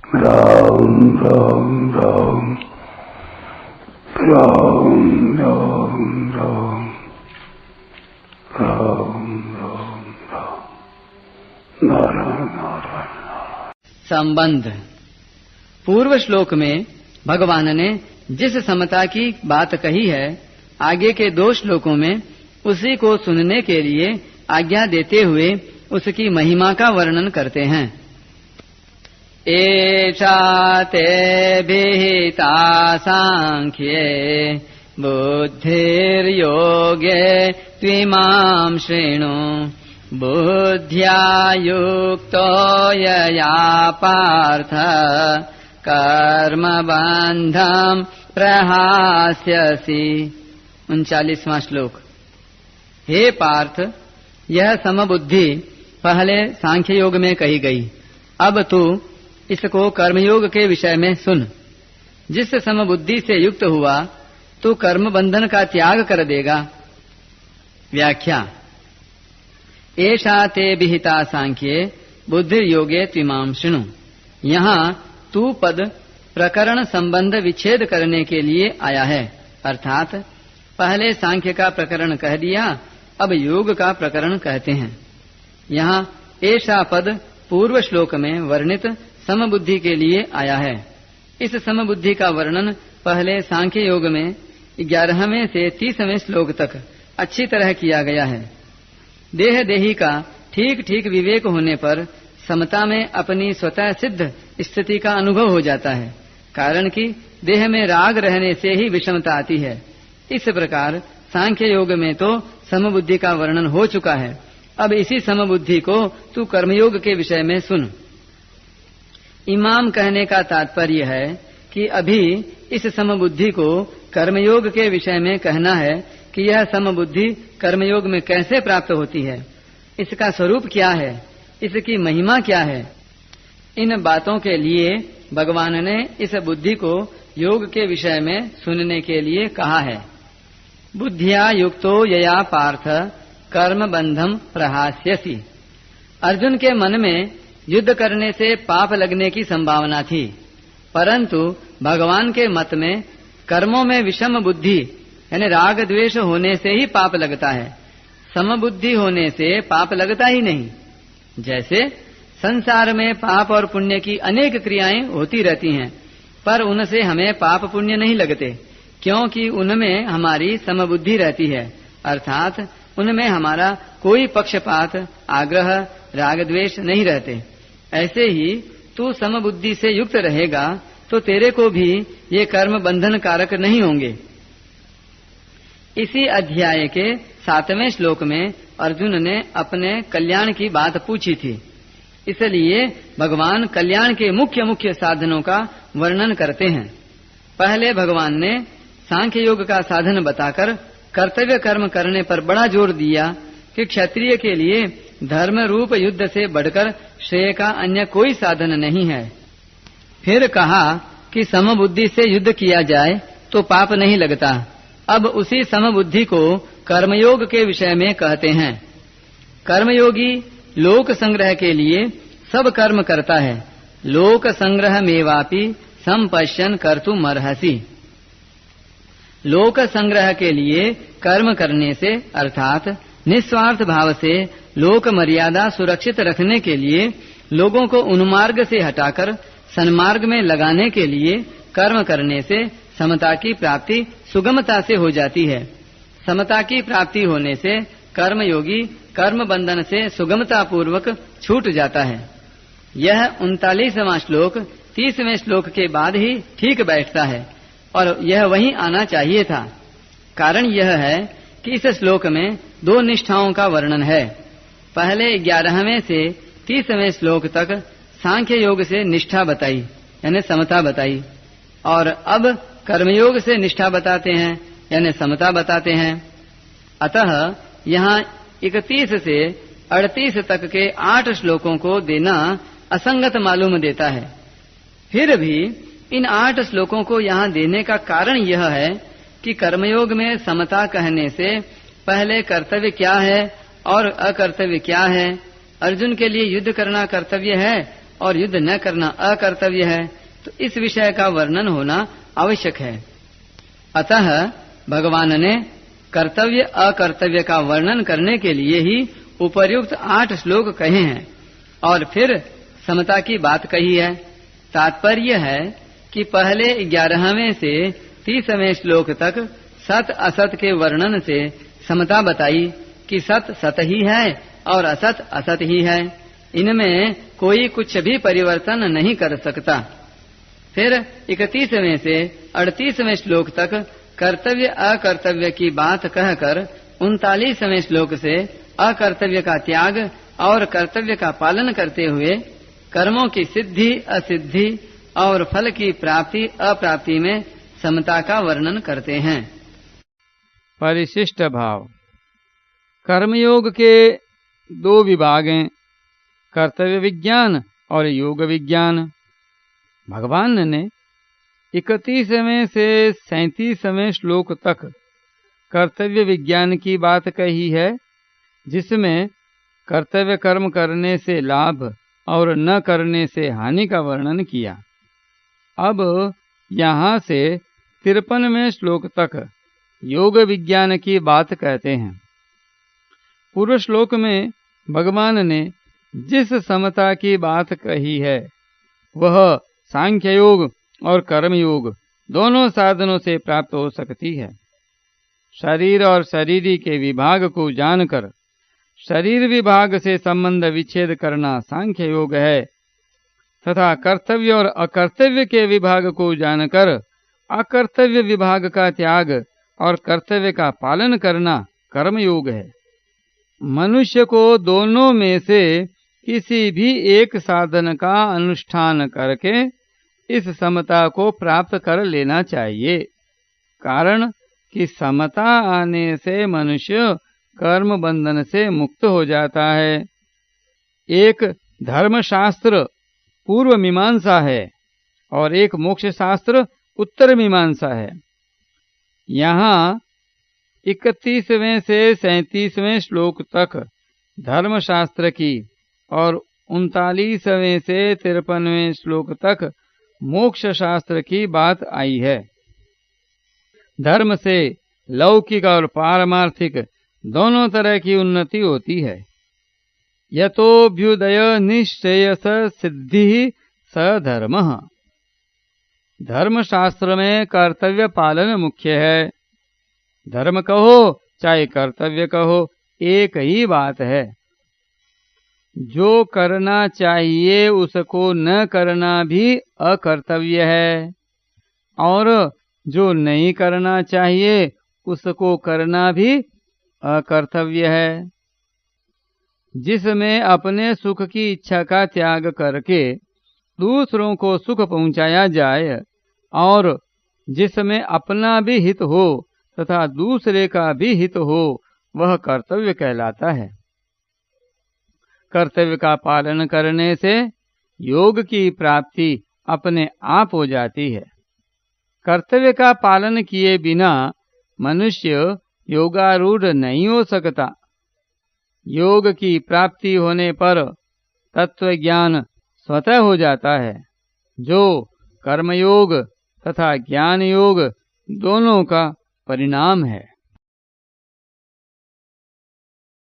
राम राम राम राम राम राम राम राम राम नारायण नारायण। संबंध। पूर्व श्लोक में भगवान ने जिस समता की बात कही है, आगे के 2 श्लोकों में उसी को सुनने के लिए आज्ञा देते हुए उसकी महिमा का वर्णन करते हैं। एषा ते विहिता सांख्ये बुद्धिर्योगे त्विमां शृणु बुद्ध्या युक्तो यया पार्थ कर्मबन्धं प्रहास्यसि। 39वां श्लोक। हे पार्थ, यह समबुद्धि पहले सांख्य योग में कही गई। अब तू इसको कर्मयोग के विषय में सुन। जिस समबुद्धि से युक्त हुआ तू कर्म बंधन का त्याग कर देगा। व्याख्या। एषा ते विहिता सांख्ये बुद्धिर्योगे त्विमां शृणु। यहाँ तू पद प्रकरण संबंध विच्छेद करने के लिए आया है, अर्थात पहले सांख्य का प्रकरण कह दिया, अब योग का प्रकरण कहते हैं। यहाँ एषा पद पूर्व श्लोक में वर्णित समबुद्धि के लिए आया है। इस समबुद्धि का वर्णन पहले सांख्य योग में 11वें से 30वें श्लोक तक अच्छी तरह किया गया है। देह देही का ठीक ठीक विवेक होने पर समता में अपनी स्वतः सिद्ध स्थिति का अनुभव हो जाता है, कारण कि देह में राग रहने से ही विषमता आती है। इस प्रकार सांख्य योग में तो समबुद्धि का वर्णन हो चुका है। अब इसी समबुद्धि को तू कर्मयोग के विषय में सुन। इमाम कहने का तात्पर्य है कि अभी इस समबुद्धि को कर्मयोग के विषय में कहना है कि यह समबुद्धि कर्मयोग में कैसे प्राप्त होती है, इसका स्वरूप क्या है, इसकी महिमा क्या है। इन बातों के लिए भगवान ने इस बुद्धि को योग के विषय में सुनने के लिए कहा है। बुद्धिया युक्तो यया पार्थ कर्म बंधम प्रहास्यसि। अर्जुन के मन में युद्ध करने से पाप लगने की संभावना थी, परंतु भगवान के मत में कर्मों में विषम बुद्धि यानी राग द्वेष होने से ही पाप लगता है, समबुद्धि होने से पाप लगता ही नहीं। जैसे संसार में पाप और पुण्य की अनेक क्रियाएं होती रहती हैं, पर उनसे हमें पाप पुण्य नहीं लगते, क्योंकि उनमें हमारी समबुद्धि रहती है, अर्थात उनमें हमारा कोई पक्षपात, आग्रह, राग द्वेष नहीं रहते। ऐसे ही तू समबुद्धि से युक्त रहेगा तो तेरे को भी ये कर्म बंधन कारक नहीं होंगे। इसी अध्याय के 7वें श्लोक में अर्जुन ने अपने कल्याण की बात पूछी थी, इसलिए भगवान कल्याण के मुख्य मुख्य साधनों का वर्णन करते हैं। पहले भगवान ने सांख्य योग का साधन बताकर कर्तव्य कर्म करने पर बड़ा जोर दिया कि क्षत्रिय के लिए धर्म रूप युद्ध से बढ़कर श्रेय का अन्य कोई साधन नहीं है। फिर कहा कि समबुद्धि से युद्ध किया जाए तो पाप नहीं लगता। अब उसी समबुद्धि को कर्मयोग के विषय में कहते हैं। कर्मयोगी लोक संग्रह के लिए सब कर्म करता है। लोक संग्रह मेवापि संपश्यन कर्तुम अर्हसि। लोक संग्रह के लिए कर्म करने से अर्थात निस्वार्थ भाव से लोक मर्यादा सुरक्षित रखने के लिए, लोगों को उन्मार्ग से हटाकर सन्मार्ग में लगाने के लिए कर्म करने से समता की प्राप्ति सुगमता से हो जाती है। समता की प्राप्ति होने से कर्मयोगी कर्म बंधन से सुगमता पूर्वक छूट जाता है। यह 39वां श्लोक 30वें श्लोक के बाद ही ठीक बैठता है और यह वहीं आना चाहिए था। कारण यह है कि इस श्लोक में 2 निष्ठाओं का वर्णन है। पहले 11वें से 30वें श्लोक तक सांख्य योग से निष्ठा बताई यानी समता बताई, और अब कर्मयोग से निष्ठा बताते हैं यानी समता बताते हैं। अतः यहाँ 31 से 38 तक के 8 श्लोकों को देना असंगत मालूम देता है। फिर भी इन 8 श्लोकों को यहाँ देने का कारण यह है कि कर्मयोग में समता कहने से पहले कर्तव्य क्या है और अकर्तव्य क्या है, अर्जुन के लिए युद्ध करना कर्तव्य है और युद्ध न करना अकर्तव्य है, तो इस विषय का वर्णन होना आवश्यक है। अतः भगवान ने कर्तव्य अकर्तव्य का वर्णन करने के लिए ही उपर्युक्त 8 श्लोक कहे हैं और फिर समता की बात कही है। तात्पर्य है कि पहले 11वें से 30वें श्लोक तक सत असत के वर्णन से समता बताई कि सत सत ही है और असत असत ही है, इनमें कोई कुछ भी परिवर्तन नहीं कर सकता। फिर 31वें से 38वें श्लोक तक कर्तव्य अकर्तव्य की बात कहकर 39वें श्लोक से अकर्तव्य का त्याग और कर्तव्य का पालन करते हुए कर्मों की सिद्धि असिद्धि और फल की प्राप्ति अप्राप्ति में समता का वर्णन करते हैं। परिशिष्ट भाव। कर्मयोग के 2 विभाग हैं, कर्तव्य विज्ञान और योग विज्ञान। भगवान ने 31वें से 37वें श्लोक तक कर्तव्य विज्ञान की बात कही है, जिसमें कर्तव्य कर्म करने से लाभ और न करने से हानि का वर्णन किया। अब यहाँ से 53वें श्लोक तक योग विज्ञान की बात कहते हैं। पूर्व श्लोक में भगवान ने जिस समता की बात कही है वह सांख्य योग और कर्म योग दोनों साधनों से प्राप्त हो सकती है। शरीर और शरीरी के विभाग को जानकर शरीर विभाग से संबंध विच्छेद करना सांख्य योग है तथा कर्तव्य और अकर्तव्य के विभाग को जानकर अकर्तव्य विभाग का त्याग और कर्तव्य का पालन करना कर्म योग है। मनुष्य को दोनों में से किसी भी एक साधन का अनुष्ठान करके इस समता को प्राप्त कर लेना चाहिए, कारण कि समता आने से मनुष्य कर्म बंधन से मुक्त हो जाता है। एक धर्मशास्त्र पूर्व मीमांसा है और एक मोक्ष शास्त्र उत्तर मीमांसा है। यहाँ 31वें से 37वें श्लोक तक धर्मशास्त्र की और 39वें से 53वें श्लोक तक मोक्ष शास्त्र की बात आई है। धर्म से लौकिक और पारमार्थिक दोनों तरह की उन्नति होती है। यतोभ्युदय निश्चयस सिद्धि स धर्मः। धर्मशास्त्र में कर्तव्य पालन मुख्य है। धर्म कहो चाहे कर्तव्य कहो, एक ही बात है। जो करना चाहिए उसको न करना भी अकर्तव्य है और जो नहीं करना चाहिए उसको करना भी अकर्तव्य है। जिसमें अपने सुख की इच्छा का त्याग करके दूसरों को सुख पहुंचाया जाए और जिसमें अपना भी हित हो तथा दूसरे का भी हित हो, वह कर्तव्य कहलाता है। कर्तव्य का पालन करने से योग की प्राप्ति अपने आप हो जाती है। कर्तव्य का पालन किए बिना मनुष्य योगारूढ़ नहीं हो सकता। योग की प्राप्ति होने पर तत्व ज्ञान स्वतः हो जाता है, जो कर्मयोग तथा ज्ञान योग दोनों का परिणाम है।